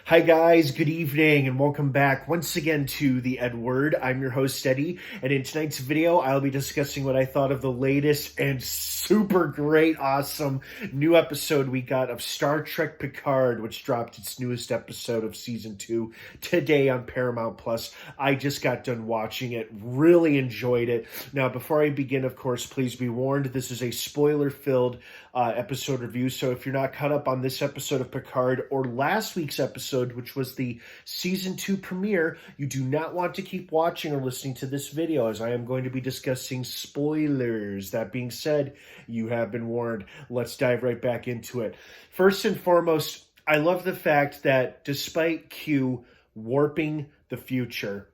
Hi guys, good evening and welcome back once again to the EdWord. I'm your host Eddie, and in tonight's video I'll be discussing what I thought of the latest and super great, awesome new episode we got of Star Trek Picard, which dropped its newest episode of Season 2 today on Paramount Plus. I just got done watching it, really enjoyed it. Now before I begin, of course, please be warned, this is a spoiler-filled episode review, so if you're not caught up on this episode of Picard or last week's episode, which was the Season 2 premiere, you do not want to keep watching or listening to this video, as I am going to be discussing spoilers. That being said, you have been warned. Let's dive right back into it. First and foremost, I love the fact that despite Q warping the future,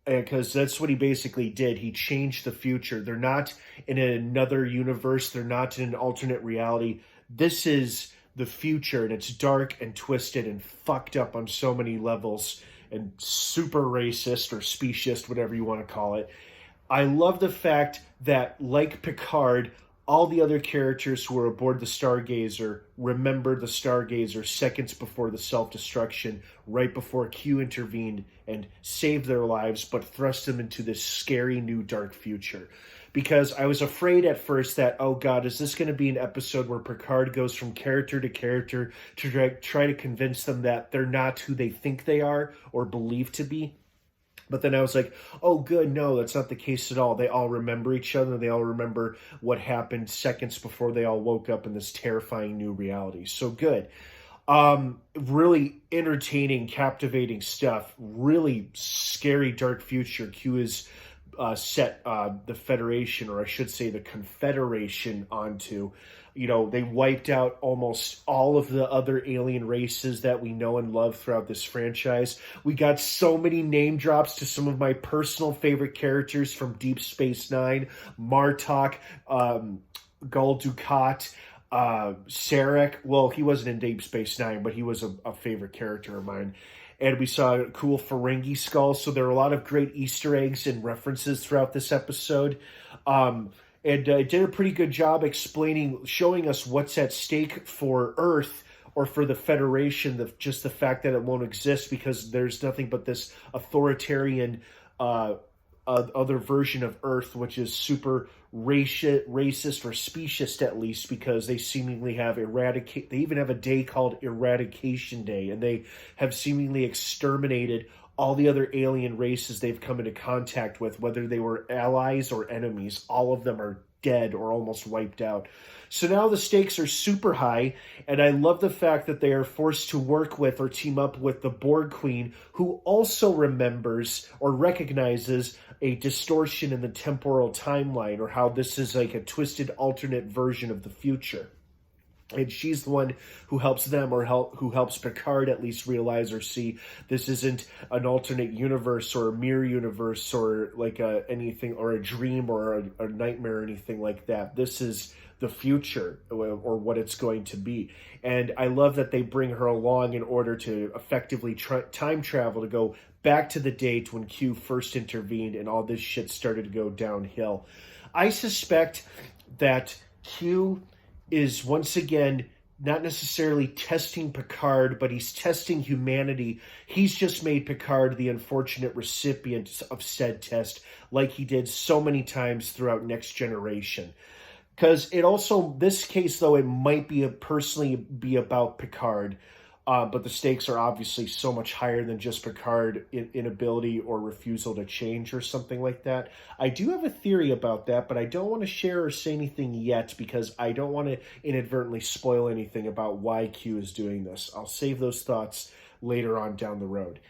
because that's what he basically did. He changed the future. They're not in another universe. They're not in an alternate reality. This is the future, and it's dark and twisted and fucked up on so many levels and super racist or speciest, whatever you want to call it. I love the fact that, like Picard, all the other characters who were aboard the Stargazer remembered the Stargazer seconds before the self-destruction, right before Q intervened and saved their lives, but thrust them into this scary new dark future. Because I was afraid at first that, oh God, is this going to be an episode where Picard goes from character to character to try to convince them that they're not who they think they are or believe to be? But then I was like, oh, good, no, that's not the case at all. They all remember each other. They all remember what happened seconds before they all woke up in this terrifying new reality. So good. Really entertaining, captivating stuff. Really scary, dark future. Q is set the Federation, or I should say the Confederation, onto. You know, they wiped out almost all of the other alien races that we know and love throughout this franchise. We got so many name drops to some of my personal favorite characters from Deep Space Nine: Martok, Gul Dukat, Sarek. Well, he wasn't in Deep Space Nine, but he was a favorite character of mine. And we saw a cool Ferengi skull. So there are a lot of great Easter eggs and references throughout this episode. And it did a pretty good job showing us what's at stake for Earth or for the Federation, just the fact that it won't exist because there's nothing but this authoritarian other version of Earth, which is super racist or speciest, at least, because they seemingly have they even have a day called Eradication Day, and they have seemingly exterminated all the other alien races they've come into contact with, whether they were allies or enemies. All of them are dead or almost wiped out. So now the stakes are super high, and I love the fact that they are forced to work with or team up with the Borg Queen, who also remembers or recognizes a distortion in the temporal timeline, or how this is like a twisted alternate version of the future. And she's the one who helps them, or who helps Picard at least realize or see this isn't an alternate universe or a mirror universe or like anything, or a dream or a nightmare or anything like that. This is the future, or what it's going to be. And I love that they bring her along in order to effectively time travel to go back to the date when Q first intervened and all this shit started to go downhill. I suspect that Q is once again not necessarily testing Picard, but he's testing humanity. He's just made Picard the unfortunate recipient of said test, like he did so many times throughout Next Generation. Because this case, though, it might personally be about Picard, but the stakes are obviously so much higher than just Picard inability or refusal to change or something like that. I do have a theory about that, but I don't want to share or say anything yet because I don't want to inadvertently spoil anything about why Q is doing this. I'll save those thoughts later on down the road.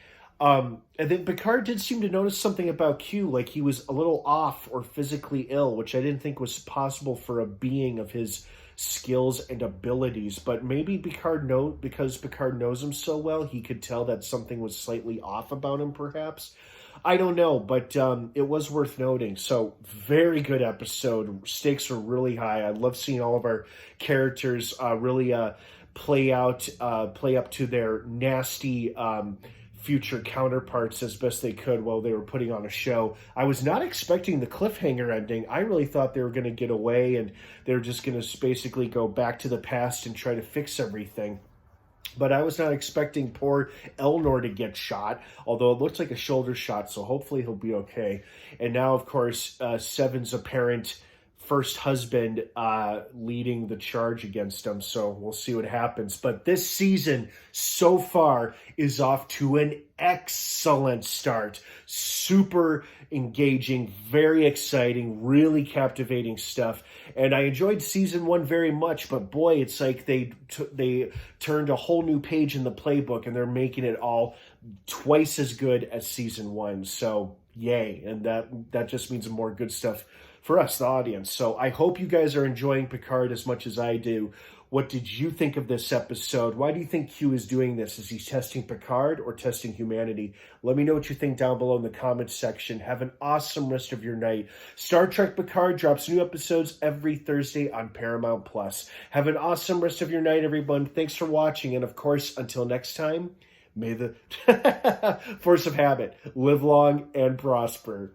And then Picard did seem to notice something about Q, like he was a little off or physically ill, which I didn't think was possible for a being of his skills and abilities. But maybe because Picard knows him so well, he could tell that something was slightly off about him, perhaps. I don't know, but it was worth noting. So, very good episode. Stakes are really high. I love seeing all of our characters really play up to their nasty future counterparts as best they could while they were putting on a show. I was not expecting the cliffhanger ending. I really thought they were going to get away and they were just going to basically go back to the past and try to fix everything. But I was not expecting poor Elnor to get shot, although it looks like a shoulder shot, so hopefully he'll be okay. And now, of course, Seven's apparent first husband leading the charge against him, so we'll see what happens. But this season, so far, is off to an excellent start. Super engaging, very exciting, really captivating stuff. And I enjoyed season 1 very much, but boy, it's like they turned a whole new page in the playbook, and they're making it all twice as good as season 1. So yay, and that just means more good stuff for us, the audience. So I hope you guys are enjoying Picard as much as I do. What did you think of this episode? Why do you think Q is doing this? Is he testing Picard or testing humanity? Let me know what you think down below in the comments section. Have an awesome rest of your night. Star Trek Picard drops new episodes every Thursday on Paramount Plus. Have an awesome rest of your night, everyone. Thanks for watching. And of course, until next time, may the force of habit live long and prosper.